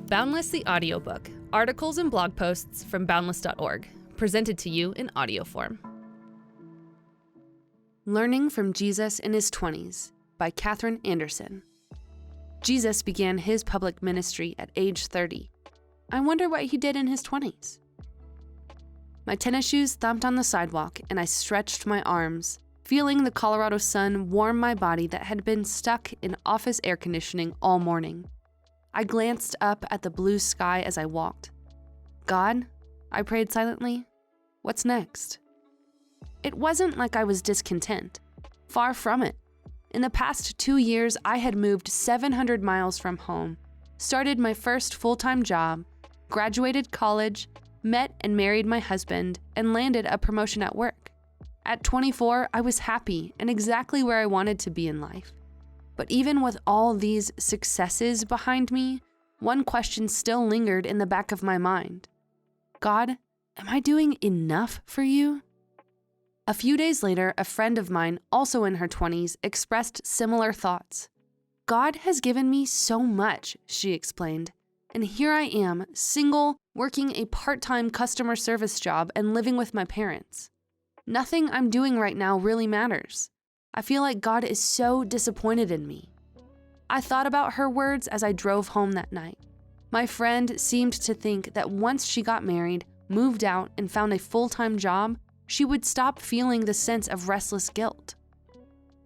Boundless the Audiobook, articles and blog posts from Boundless.org, presented to you in audio form. Learning from Jesus in His 20s by Katherine Anderson. Jesus began his public ministry at age 30. I wonder what he did in his 20s. My tennis shoes thumped on the sidewalk and I stretched my arms, feeling the Colorado sun warm my body that had been stuck in office air conditioning all morning. I glanced up at the blue sky as I walked. God, I prayed silently, what's next? It wasn't like I was discontent. Far from it. In the past 2 years, I had moved 700 miles from home, started my first full-time job, graduated college, met and married my husband, and landed a promotion at work. At 24, I was happy and exactly where I wanted to be in life. But even with all these successes behind me, one question still lingered in the back of my mind. God, am I doing enough for you? A few days later, a friend of mine, also in her 20s, expressed similar thoughts. God has given me so much, she explained, and here I am, single, working a part-time customer service job and living with my parents. Nothing I'm doing right now really matters. I feel like God is so disappointed in me. I thought about her words as I drove home that night. My friend seemed to think that once she got married, moved out, and found a full-time job, she would stop feeling the sense of restless guilt.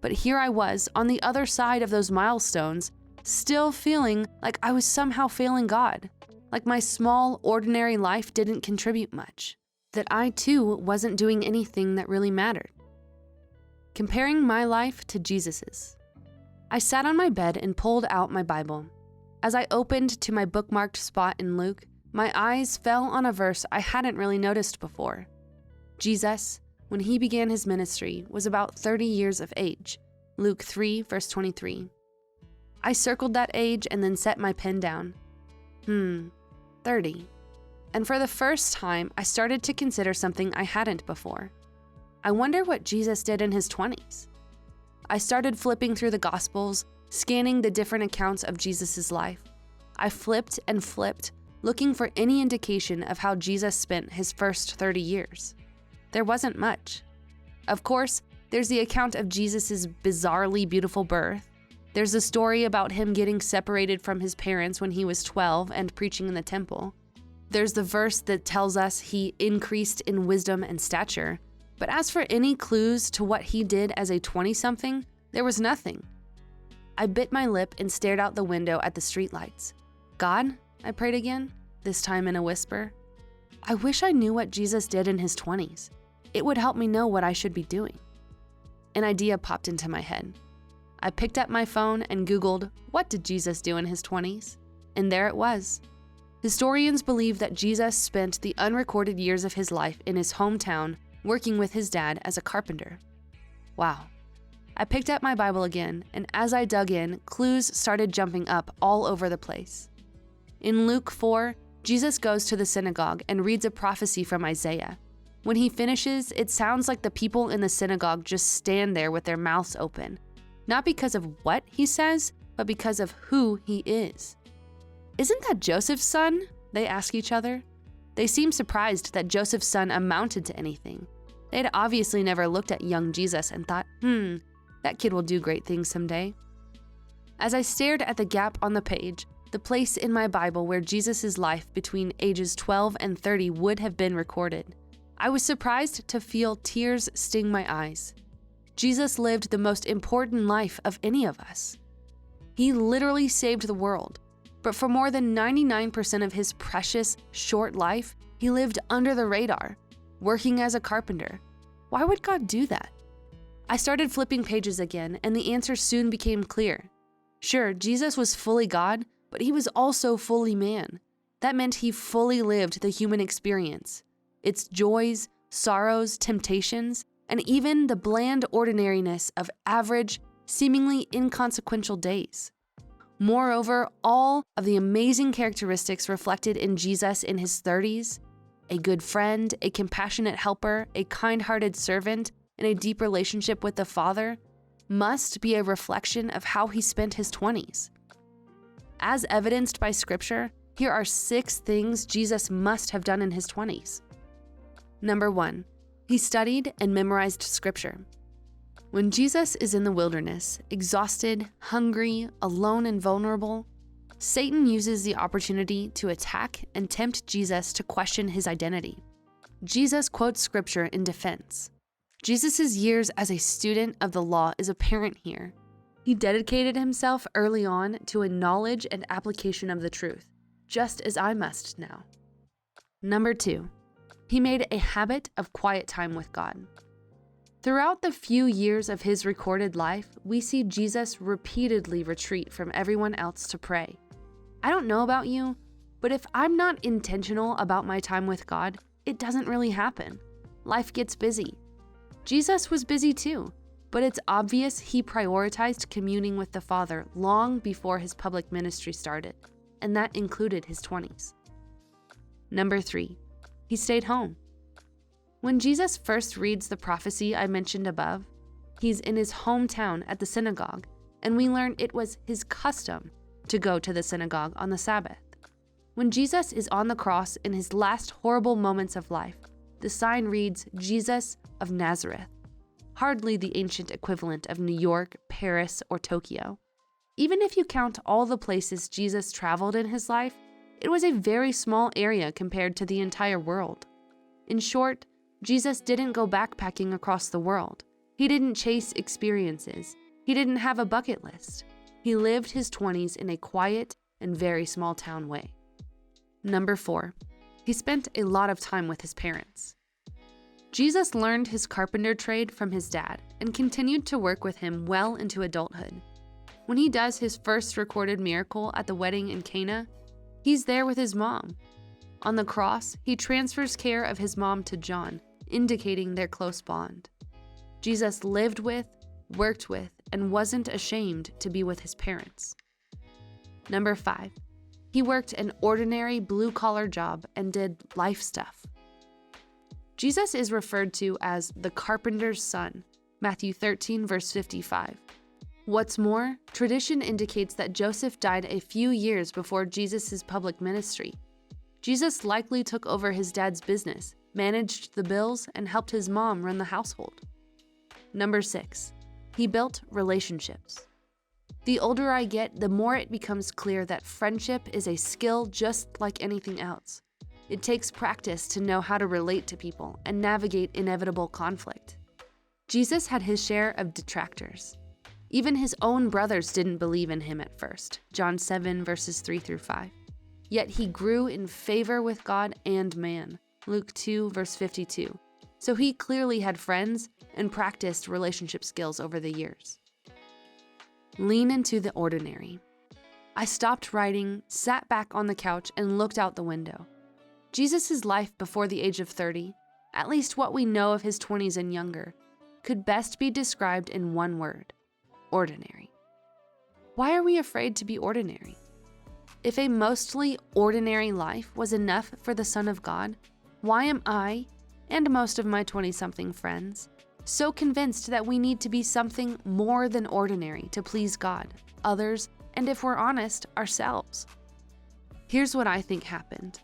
But here I was, on the other side of those milestones, still feeling like I was somehow failing God, like my small, ordinary life didn't contribute much, that I too wasn't doing anything that really mattered. Comparing my life to Jesus's. I sat on my bed and pulled out my Bible. As I opened to my bookmarked spot in Luke, my eyes fell on a verse I hadn't really noticed before. Jesus, when he began his ministry, was about 30 years of age. Luke 3, verse 23. I circled that age and then set my pen down. 30. And for the first time, I started to consider something I hadn't before. I wonder what Jesus did in his 20s. I started flipping through the Gospels, scanning the different accounts of Jesus' life. I flipped and flipped, looking for any indication of how Jesus spent his first 30 years. There wasn't much. Of course, there's the account of Jesus' bizarrely beautiful birth. There's a story about him getting separated from his parents when he was 12 and preaching in the temple. There's the verse that tells us he increased in wisdom and stature. But as for any clues to what he did as a 20-something, there was nothing. I bit my lip and stared out the window at the streetlights. God, I prayed again, this time in a whisper. I wish I knew what Jesus did in his 20s. It would help me know what I should be doing. An idea popped into my head. I picked up my phone and Googled, what did Jesus do in his 20s? And there it was. Historians believe that Jesus spent the unrecorded years of his life in his hometown working with his dad as a carpenter. Wow. I picked up my Bible again, and as I dug in, clues started jumping up all over the place. In Luke 4, Jesus goes to the synagogue and reads a prophecy from Isaiah. When he finishes, it sounds like the people in the synagogue just stand there with their mouths open, not because of what he says, but because of who he is. Isn't that Joseph's son? They ask each other. They seem surprised that Joseph's son amounted to anything. They'd obviously never looked at young Jesus and thought, that kid will do great things someday. As I stared at the gap on the page, the place in my Bible where Jesus' life between ages 12 and 30 would have been recorded, I was surprised to feel tears sting my eyes. Jesus lived the most important life of any of us. He literally saved the world. But for more than 99% of his precious, short life, he lived under the radar, working as a carpenter. Why would God do that? I started flipping pages again, and the answer soon became clear. Sure, Jesus was fully God, but he was also fully man. That meant he fully lived the human experience, its joys, sorrows, temptations, and even the bland ordinariness of average, seemingly inconsequential days. Moreover, all of the amazing characteristics reflected in Jesus in his 30s, a good friend, a compassionate helper, a kind-hearted servant, and a deep relationship with the Father, must be a reflection of how he spent his 20s. As evidenced by Scripture, Here are 6 things Jesus must have done in his 20s. Number 1, he studied and memorized scripture. When Jesus is in the wilderness, exhausted, hungry, alone, and vulnerable, Satan uses the opportunity to attack and tempt Jesus to question his identity. Jesus quotes scripture in defense. Jesus' years as a student of the law is apparent here. He dedicated himself early on to a knowledge and application of the truth, just as I must now. Number 2, he made a habit of quiet time with God. Throughout the few years of his recorded life, we see Jesus repeatedly retreat from everyone else to pray. I don't know about you, but if I'm not intentional about my time with God, it doesn't really happen. Life gets busy. Jesus was busy too, but it's obvious he prioritized communing with the Father long before his public ministry started, and that included his 20s. Number 3, he stayed home. When Jesus first reads the prophecy I mentioned above, he's in his hometown at the synagogue, and we learn it was his custom to go to the synagogue on the Sabbath. When Jesus is on the cross in his last horrible moments of life, the sign reads, Jesus of Nazareth, hardly the ancient equivalent of New York, Paris, or Tokyo. Even if you count all the places Jesus traveled in his life, it was a very small area compared to the entire world. In short, Jesus didn't go backpacking across the world. He didn't chase experiences. He didn't have a bucket list. He lived his 20s in a quiet and very small town way. Number 4, he spent a lot of time with his parents. Jesus learned his carpenter trade from his dad and continued to work with him well into adulthood. When he does his first recorded miracle at the wedding in Cana, he's there with his mom. On the cross, he transfers care of his mom to John, indicating their close bond. Jesus lived with, worked with, and wasn't ashamed to be with his parents. Number 5, he worked an ordinary blue-collar job and did life stuff. Jesus is referred to as the carpenter's son, Matthew 13, verse 55. What's more, tradition indicates that Joseph died a few years before Jesus' public ministry. Jesus likely took over his dad's business, managed the bills, and helped his mom run the household. Number 6, he built relationships. The older I get, the more it becomes clear that friendship is a skill just like anything else. It takes practice to know how to relate to people and navigate inevitable conflict. Jesus had his share of detractors. Even his own brothers didn't believe in him at first, John 7, verses 3 through 5. Yet he grew in favor with God and man, Luke 2, verse 52. So he clearly had friends and practiced relationship skills over the years. Lean into the ordinary. I stopped writing, sat back on the couch, and looked out the window. Jesus' life before the age of 30, at least what we know of his 20s and younger, could best be described in one word: ordinary. Why are we afraid to be ordinary? If a mostly ordinary life was enough for the Son of God, why am I, and most of my 20-something friends, so convinced that we need to be something more than ordinary to please God, others, and if we're honest, ourselves? Here's what I think happened.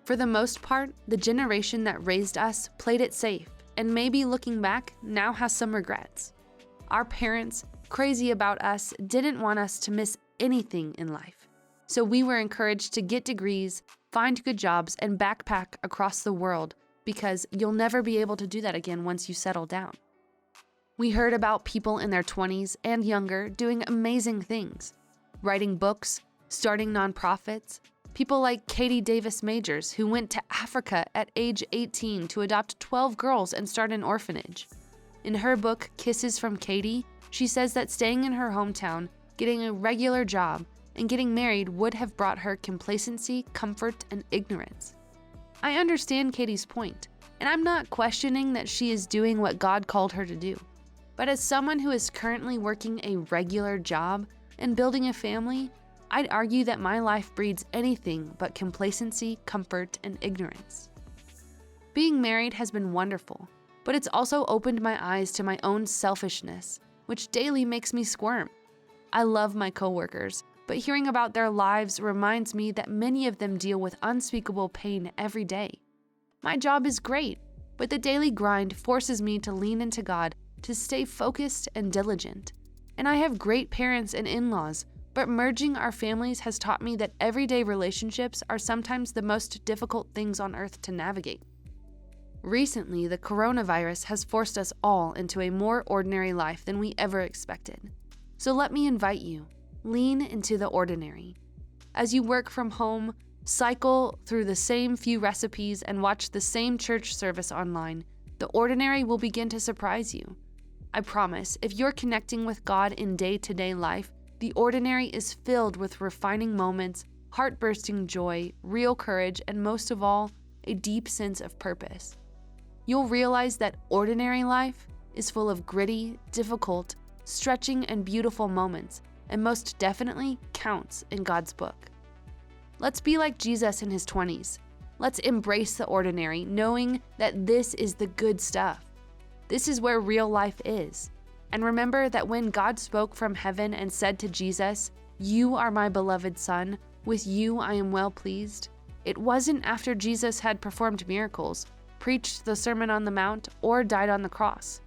For the most part, the generation that raised us played it safe, and maybe looking back, now has some regrets. Our parents, crazy about us, didn't want us to miss anything in life. So we were encouraged to get degrees, find good jobs, and backpack across the world because you'll never be able to do that again once you settle down. We heard about people in their 20s and younger doing amazing things, writing books, starting nonprofits, people like Katie Davis Majors, who went to Africa at age 18 to adopt 12 girls and start an orphanage. In her book, Kisses from Katie, she says that staying in her hometown, getting a regular job, and getting married would have brought her complacency, comfort, and ignorance. I understand Katie's point, and I'm not questioning that she is doing what God called her to do. But as someone who is currently working a regular job and building a family, I'd argue that my life breeds anything but complacency, comfort, and ignorance. Being married has been wonderful, but it's also opened my eyes to my own selfishness, which daily makes me squirm. I love my coworkers, but hearing about their lives reminds me that many of them deal with unspeakable pain every day. My job is great, but the daily grind forces me to lean into God, to stay focused and diligent. And I have great parents and in-laws, but merging our families has taught me that everyday relationships are sometimes the most difficult things on earth to navigate. Recently, the coronavirus has forced us all into a more ordinary life than we ever expected. So let me invite you, lean into the ordinary. As you work from home, cycle through the same few recipes, and watch the same church service online, the ordinary will begin to surprise you. I promise, if you're connecting with God in day-to-day life, the ordinary is filled with refining moments, heart-bursting joy, real courage, and most of all, a deep sense of purpose. You'll realize that ordinary life is full of gritty, difficult, stretching, and beautiful moments, and most definitely counts in God's book. Let's be like Jesus in his 20s. Let's embrace the ordinary, knowing that this is the good stuff. This is where real life is. And remember that when God spoke from heaven and said to Jesus, "You are my beloved Son, with you I am well pleased," it wasn't after Jesus had performed miracles, preached the Sermon on the Mount, or died on the cross.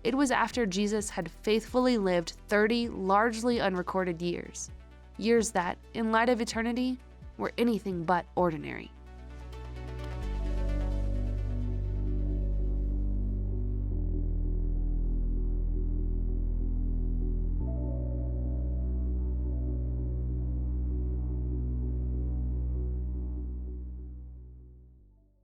It was after Jesus had faithfully lived 30 largely unrecorded years. Years that, in light of eternity, were anything but ordinary.